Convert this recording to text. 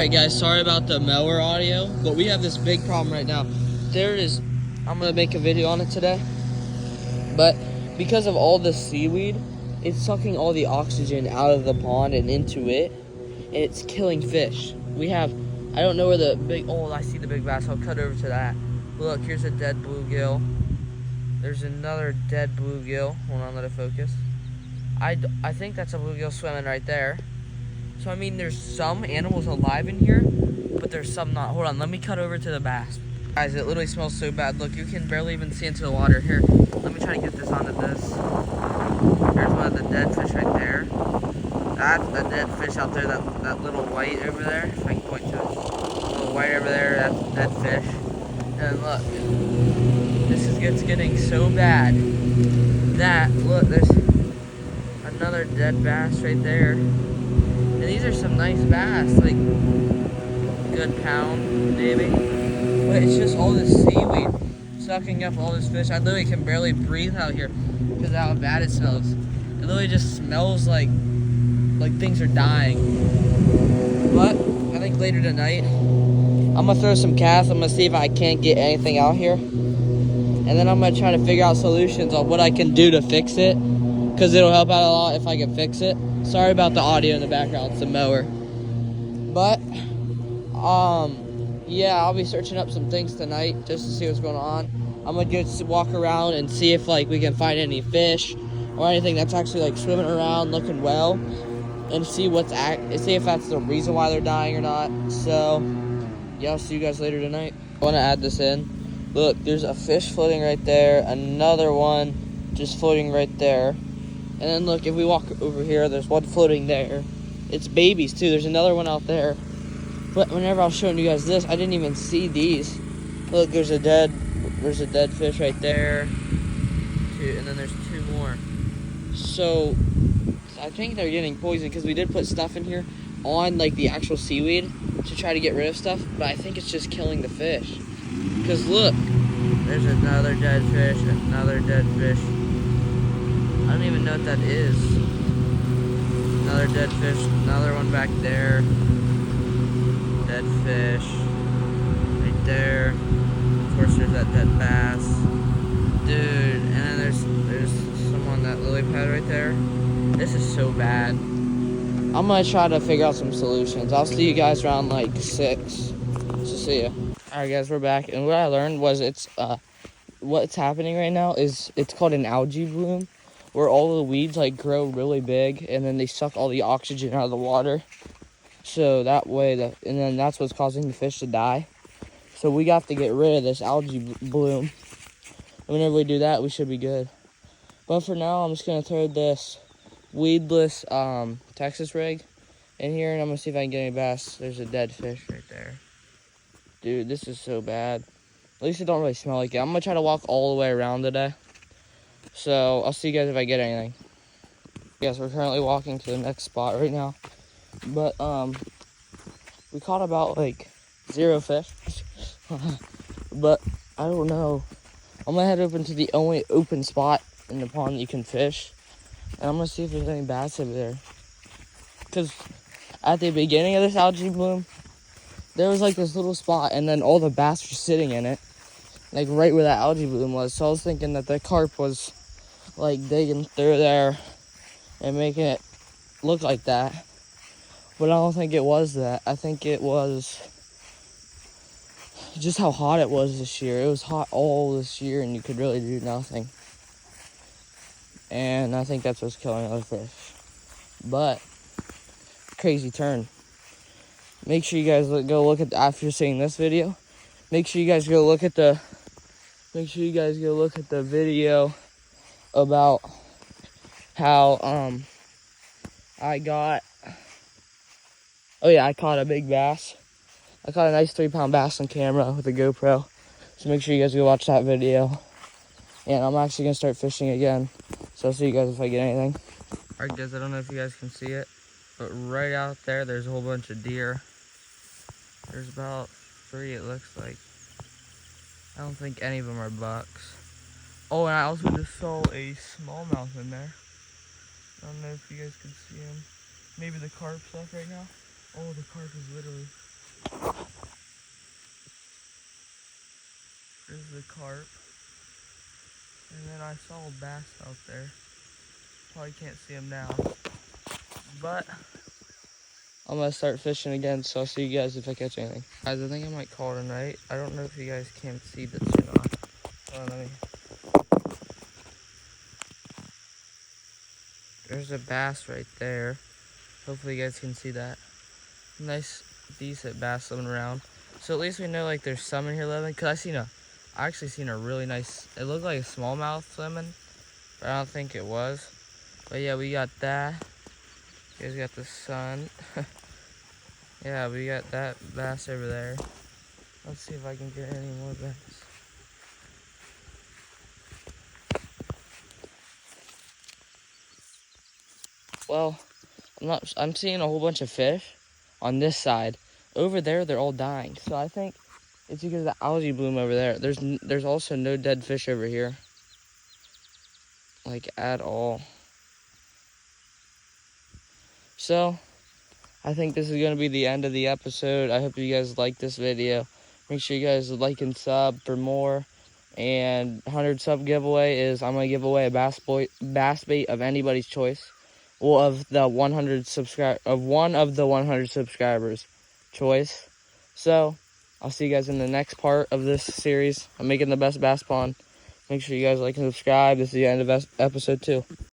Alright guys, sorry about the mower audio, but we have this big problem right now. I'm gonna make a video on it today, but because of all the seaweed, it's sucking all the oxygen out of the pond and into it, and it's killing fish. I don't know where I see the big bass, I'll cut over to that. Look, here's a dead bluegill. There's another dead bluegill. Hold on, let it focus. I think that's a bluegill swimming right there. So, I mean, there's some animals alive in here, but there's some not. Hold on, let me cut over to the bass. Guys, it literally smells so bad. Look, you can barely even see into the water. Here, let me try to get this onto this. There's one of the dead fish right there. That's a dead fish out there, that little white over there. If I can point to it. Little white over there, that's a dead fish. And look, it's getting so bad that, look, there's another dead bass right there. And these are some nice bass, like good pound, maybe. But it's just all this seaweed sucking up all this fish. I literally can barely breathe out here because of how bad it smells. It literally just smells like things are dying. But I think later tonight, I'm gonna throw some casts. I'm gonna see if I can't get anything out here. And then I'm gonna try to figure out solutions on what I can do to fix it, because it'll help out a lot if I can fix it. Sorry about the audio in the background, it's a mower. But, yeah, I'll be searching up some things tonight just to see what's going on. I'm gonna just walk around and see if, like, we can find any fish or anything that's actually, like, swimming around looking well, and see if that's the reason why they're dying or not. So, yeah, I'll see you guys later tonight. I wanna add this in. Look, there's a fish floating right there, another one just floating right there. And then look, if we walk over here, there's one floating there. It's babies too. There's another one out there. But whenever I was showing you guys this, I didn't even see these. Look, there's a dead fish right there. And then there's two more. So I think they're getting poisoned because we did put stuff in here on like the actual seaweed to try to get rid of stuff. But I think it's just killing the fish. Because look, there's another dead fish, another dead fish. I don't even know what that is. Another dead fish, another one back there. Dead fish. Right there. Of course there's that dead bass. Dude, and then there's someone, that lily pad right there. This is so bad. I'm gonna try to figure out some solutions. I'll see you guys around like 6. So see ya. Alright guys, we're back, and what I learned was what's happening right now is it's called an algae bloom, where all the weeds like grow really big and then they suck all the oxygen out of the water. So that way, and then that's what's causing the fish to die. So we have to get rid of this algae bloom. And whenever we do that, we should be good. But for now, I'm just gonna throw this weedless Texas rig in here, and I'm gonna see if I can get any bass. There's a dead fish right there. Dude, this is so bad. At least it don't really smell like it. I'm gonna try to walk all the way around today. So, I'll see you guys if I get anything. Yes, we're currently walking to the next spot right now. But, we caught about, like, 0 fish. But, I don't know. I'm gonna head over to the only open spot in the pond that you can fish. And I'm gonna see if there's any bass over there. Because at the beginning of this algae bloom, there was, like, this little spot, and then all the bass were sitting in it. Like, right where that algae bloom was. So I was thinking that the carp was, like, digging through there and making it look like that. But I don't think it was that. I think it was just how hot it was this year. It was hot all this year, and you could really do nothing. And I think that's what's killing other fish. But, crazy turn. Make sure you guys go look at, after seeing this video, make sure you guys go look at the video about how I caught a big bass. I caught a nice 3-pound bass on camera with a GoPro. So make sure you guys go watch that video. And I'm actually gonna start fishing again. So I'll see you guys if I get anything. Alright guys, I don't know if you guys can see it, but right out there's a whole bunch of deer. There's about 3, it looks like. I don't think any of them are bucks. Oh, and I also just saw a smallmouth in there. I don't know if you guys can see him. Maybe the carp's up right now. Oh, the carp is literally the carp. And then I saw a bass out there. Probably can't see him now. But I'm gonna start fishing again, so I'll see you guys if I catch anything. Guys, I think I might call it a night. I don't know if you guys can see this or not. Hold on, let me. There's a bass right there. Hopefully you guys can see that. Nice, decent bass swimming around. So at least we know like there's some in here living. Cause I actually seen a really nice, it looked like a smallmouth swimming, but I don't think it was. But yeah, we got that. You guys got the sun. Yeah, we got that bass over there. Let's see if I can get any more bass. Well, I'm seeing a whole bunch of fish on this side. Over there, they're all dying. So I think it's because of the algae bloom over there. There's also no dead fish over here. Like, at all. So, I think this is going to be the end of the episode. I hope you guys like this video. Make sure you guys like and sub for more. And 100 sub giveaway is I'm going to give away a bass bait of anybody's choice. Well, of one of the 100 subscribers choice. So, I'll see you guys in the next part of this series. I'm making the best bass pond. Make sure you guys like and subscribe. This is the end of episode 2.